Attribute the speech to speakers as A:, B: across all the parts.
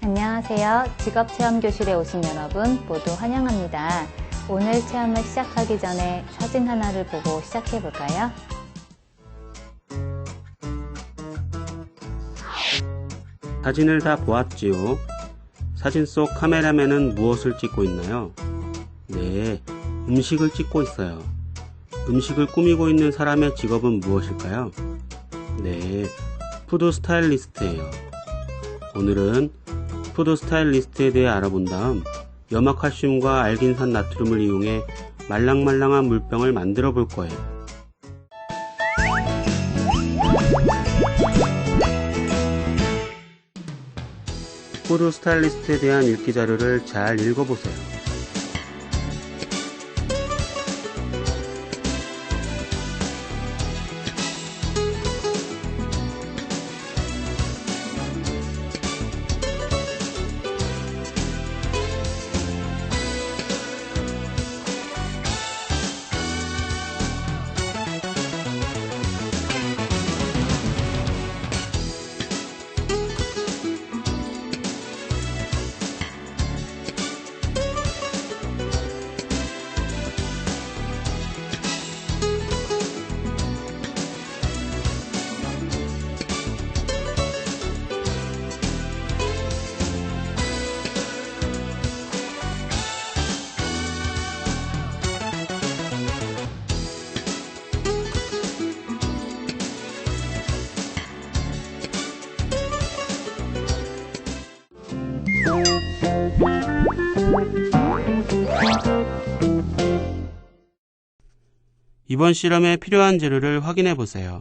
A: 안녕하세요. 직업체험교실에 오신 여러분 모두 환영합니다. 오늘 체험을 시작하기 전에 사진 하나를 보고 시작해 볼까요?
B: 사진을 다 보았지요. 사진 속 카메라맨은 무엇을 찍고 있나요? 네, 음식을 찍고 있어요. 음식을 꾸미고 있는 사람의 직업은 무엇일까요? 네, 푸드 스타일리스트예요. 오늘은 푸드 스타일리스트에 대해 알아본 다음 염화칼슘과 알긴산 나트륨을 이용해 말랑말랑한 물병을 만들어 볼 거예요. 푸드 스타일리스트에 대한 읽기 자료를 잘 읽어보세요. 이번 실험에 필요한 재료를 확인해 보세요.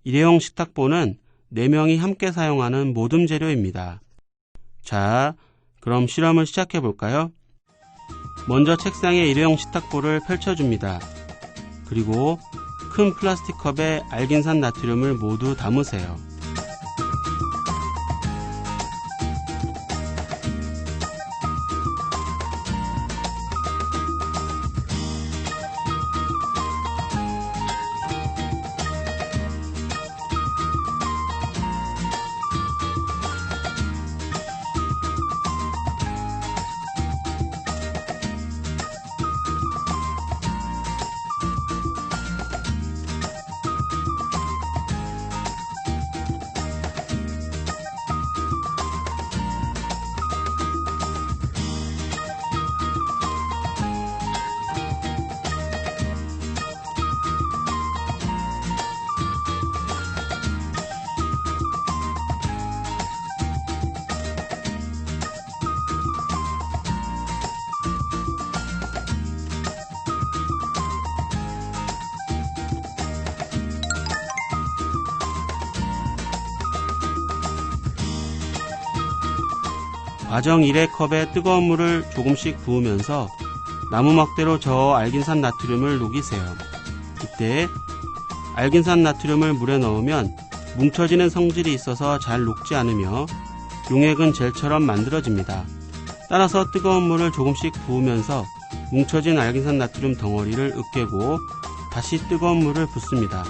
B: 일회용 식탁보는 4명이 함께 사용하는 모둠 재료입니다. 자, 그럼 실험을 시작해 볼까요? 먼저 책상에 일회용 식탁보를 펼쳐줍니다. 그리고 큰 플라스틱 컵에 알긴산 나트륨을 모두 담으세요. 과정 1의 컵에 뜨거운 물을 조금씩 부으면서 나무 막대로 저어 알긴산 나트륨을 녹이세요. 이때 알긴산 나트륨을 물에 넣으면 뭉쳐지는 성질이 있어서 잘 녹지 않으며 용액은 젤처럼 만들어집니다. 따라서 뜨거운 물을 조금씩 부으면서 뭉쳐진 알긴산 나트륨 덩어리를 으깨고 다시 뜨거운 물을 붓습니다.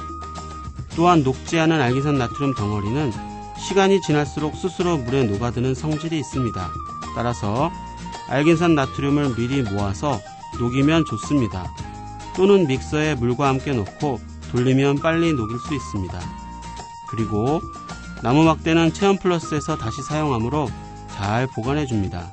B: 또한 녹지 않은 알긴산 나트륨 덩어리는 시간이 지날수록 스스로 물에 녹아드는 성질이 있습니다. 따라서 알긴산 나트륨을 미리 모아서 녹이면 좋습니다. 또는 믹서에 물과 함께 넣고 돌리면 빨리 녹일 수 있습니다. 그리고 나무 막대는 체험 플러스에서 다시 사용하므로 잘 보관해 줍니다.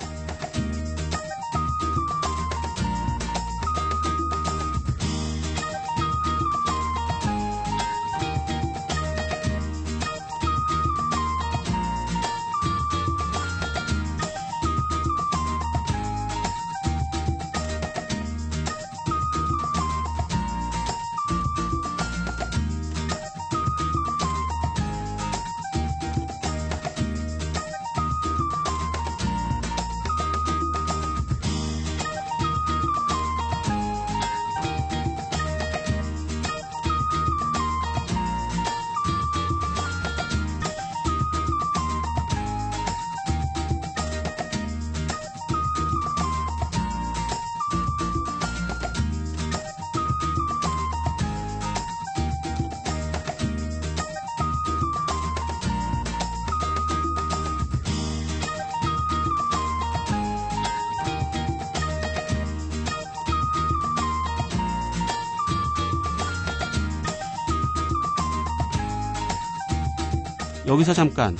B: 여기서 잠깐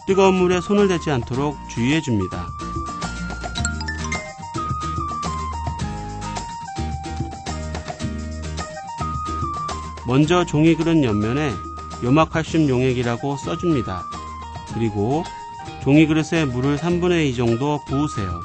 B: 뜨거운 물에 손을 대지 않도록 주의해 줍니다. 먼저 종이그릇 옆면에 염화칼슘 용액이라고 써줍니다. 그리고 종이그릇에 물을 3분의 2 정도 부으세요.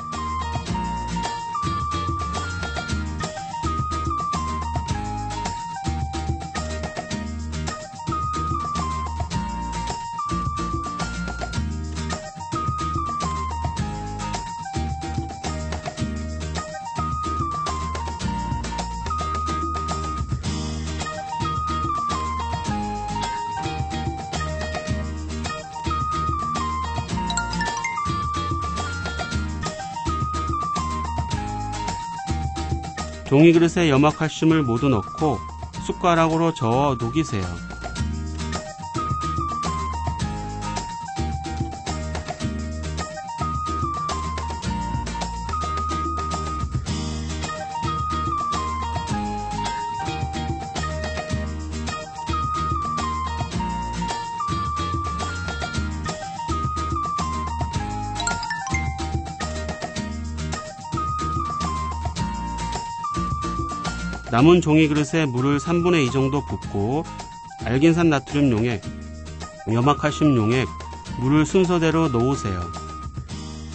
B: 종이그릇에 염화칼슘을 모두 넣고 숟가락으로 저어 녹이세요. 남은 종이그릇에 물을 3분의 2 정도 붓고 알긴산 나트륨 용액, 염화칼슘 용액, 물을 순서대로 넣으세요.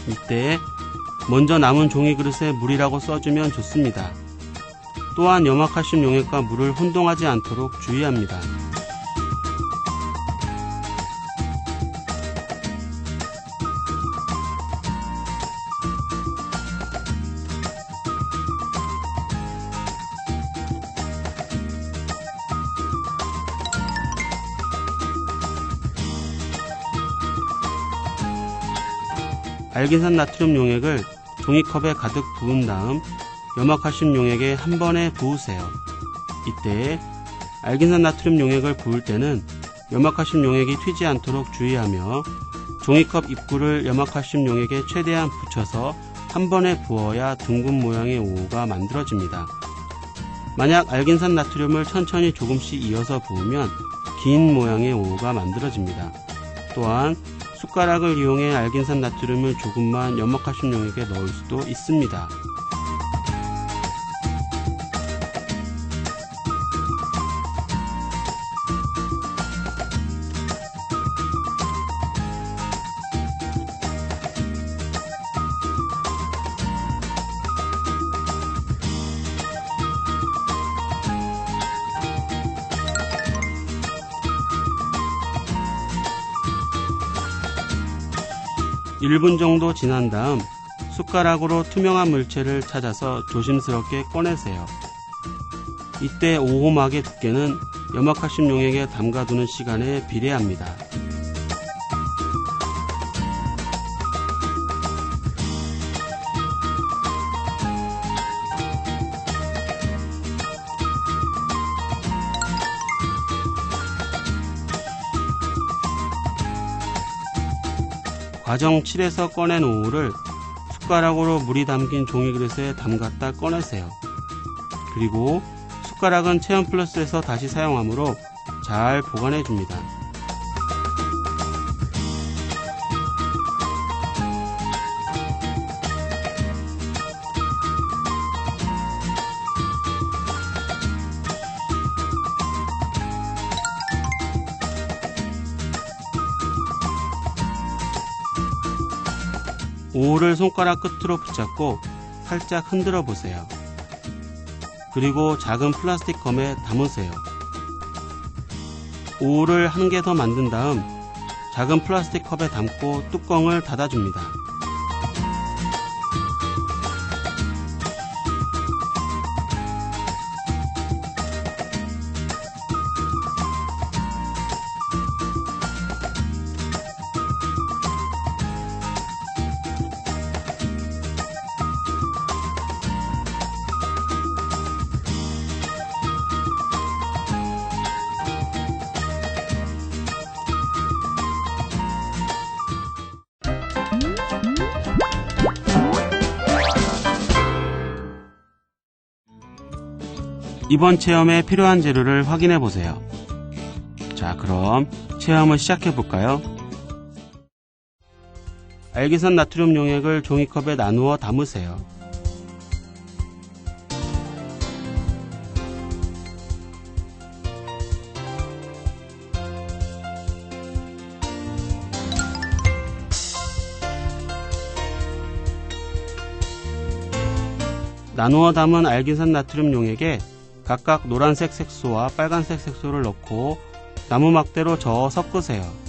B: 이때 먼저 남은 종이그릇에 물이라고 써주면 좋습니다. 또한 염화칼슘 용액과 물을 혼동하지 않도록 주의합니다. 알긴산 나트륨 용액을 종이컵에 가득 부은 다음 염화칼슘 용액에 한 번에 부으세요. 이때 알긴산 나트륨 용액을 부을 때는 염화칼슘 용액이 튀지 않도록 주의하며 종이컵 입구를 염화칼슘 용액에 최대한 붙여서 한 번에 부어야 둥근 모양의 오호가 만들어집니다. 만약 알긴산 나트륨을 천천히 조금씩 이어서 부으면 긴 모양의 오호가 만들어집니다. 또한 숟가락을 이용해 알긴산 나트륨을 조금만 염화칼슘 용액에 넣을 수도 있습니다. 일 분 정도 지난 다음 숟가락으로 투명한 물체를 찾아서 조심스럽게 꺼내세요. 이때 오호막의 두께는 염화칼슘 용액에 담가두는 시간에 비례합니다. 과정 7에서 꺼낸 오호를 숟가락으로 물이 담긴 종이그릇에 담갔다 꺼내세요. 그리고 숟가락은 체온 플러스에서 다시 사용하므로 잘 보관해 줍니다. 오호를 손가락 끝으로 붙잡고 살짝 흔들어 보세요. 그리고 작은 플라스틱 컵에 담으세요. 오호를 한 개 더 만든 다음 작은 플라스틱 컵에 담고 뚜껑을 닫아줍니다. 이번 체험에 필요한 재료를 확인해 보세요. 자, 그럼 체험을 시작해 볼까요? 알긴산 나트륨 용액을 종이컵에 나누어 담으세요. 나누어 담은 알긴산 나트륨 용액에 각각 노란색 색소와 빨간색 색소를 넣고 나무 막대로 저어 섞으세요.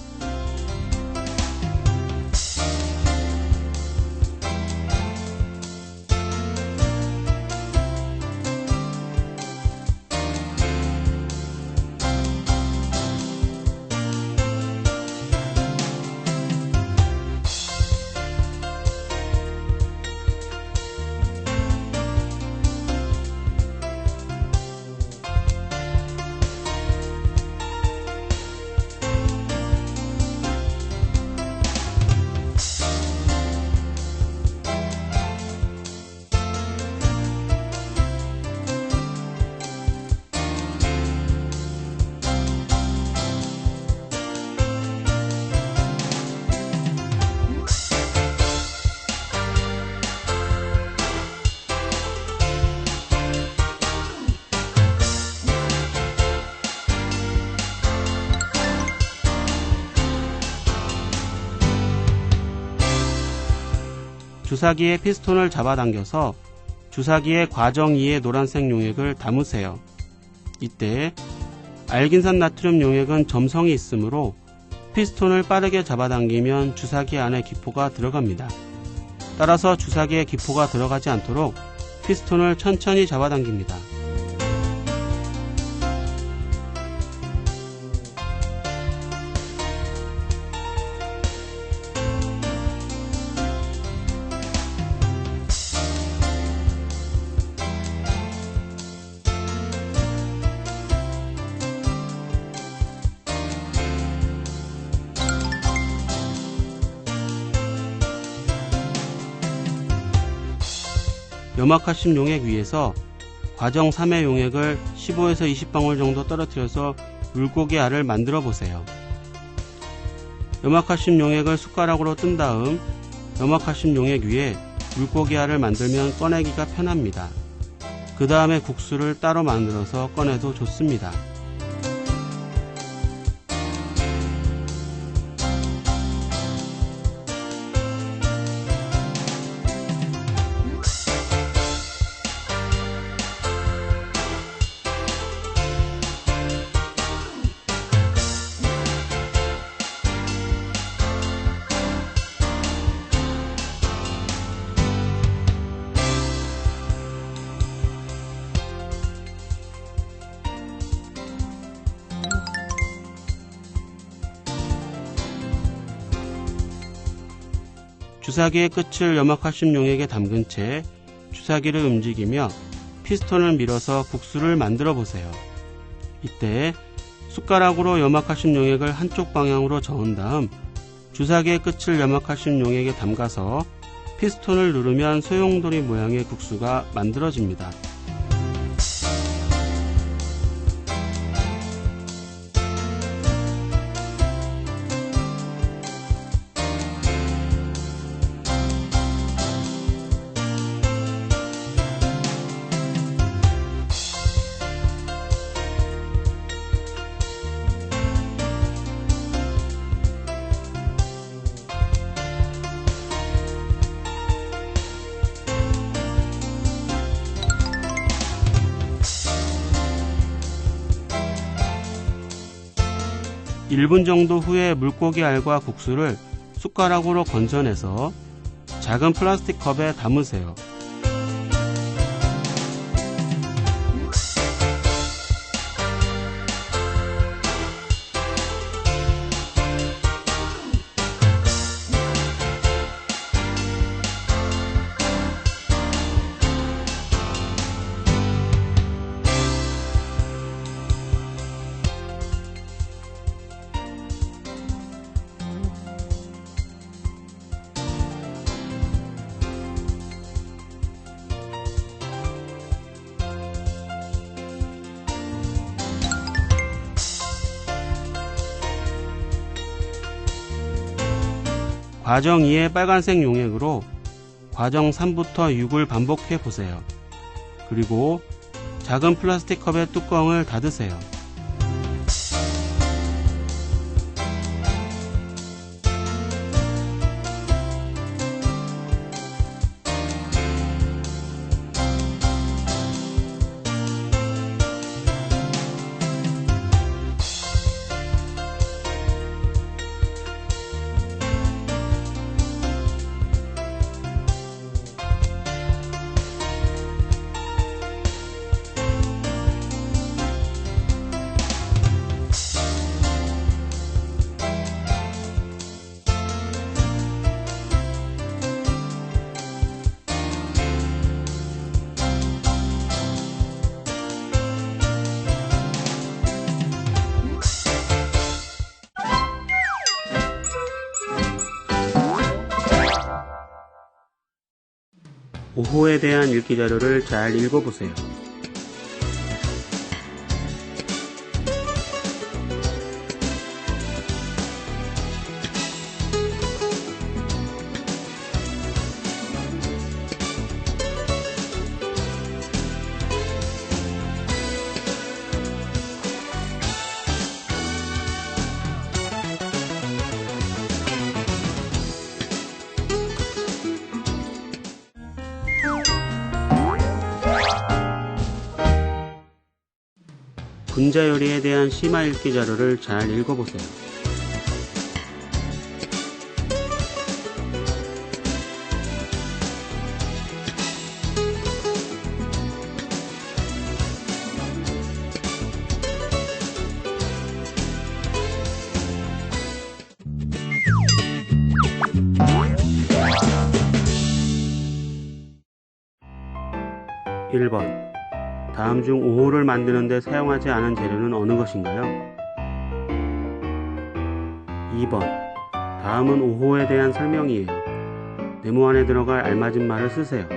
B: 주사기에 피스톤을 잡아당겨서 주사기의 과정 2의 노란색 용액을 담으세요. 이때 알긴산 나트륨 용액은 점성이 있으므로 피스톤을 빠르게 잡아당기면 주사기 안에 기포가 들어갑니다. 따라서 주사기에 기포가 들어가지 않도록 피스톤을 천천히 잡아당깁니다. 염화칼슘 용액 위에서 과정 3의 용액을 15에서 20방울 정도 떨어뜨려서 물고기 알을 만들어 보세요. 염화칼슘 용액을 숟가락으로 뜬 다음 염화칼슘 용액 위에 물고기 알을 만들면 꺼내기가 편합니다. 그 다음에 국수를 따로 만들어서 꺼내도 좋습니다. 주사기의 끝을 염화칼슘 용액에 담근 채 주사기를 움직이며 피스톤을 밀어서 국수를 만들어 보세요. 이때 숟가락으로 염화칼슘 용액을 한쪽 방향으로 저은 다음 주사기의 끝을 염화칼슘 용액에 담가서 피스톤을 누르면 소용돌이 모양의 국수가 만들어집니다. 일 1분 정도 후에 물고기 알과 국수를 숟가락으로 건져내서 작은 플라스틱 컵에 담으세요. 과정 2의 빨간색 용액으로 과정 3부터 6을 반복해 보세요. 그리고 작은 플라스틱 컵의 뚜껑을 닫으세요. 오호에 대한 읽기 자료를 잘 읽어보세요. 분자 요리에 대한 심화 읽기 자료를 잘 읽어보세요. (1번) 다음 중 오호를 만드는 데 사용하지 않은 재료는 어느 것인가요? 2번. 다음은 오호에 대한 설명이에요. 네모 안에 들어갈 알맞은 말을 쓰세요.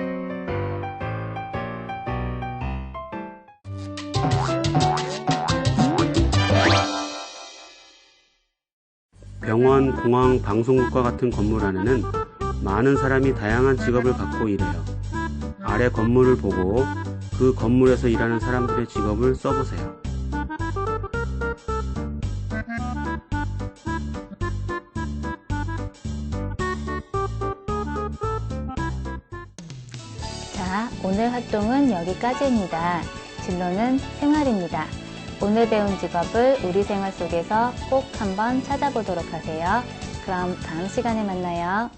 B: 병원, 공항, 방송국과 같은 건물 안에는 많은 사람이 다양한 직업을 갖고 일해요. 아래 건물을 보고 그 건물에서 일하는 사람들의 직업을 써보세요.
A: 자, 오늘 활동은 여기까지입니다. 진로는 생활입니다. 오늘 배운 직업을 우리 생활 속에서 꼭 한번 찾아보도록 하세요. 그럼 다음 시간에 만나요.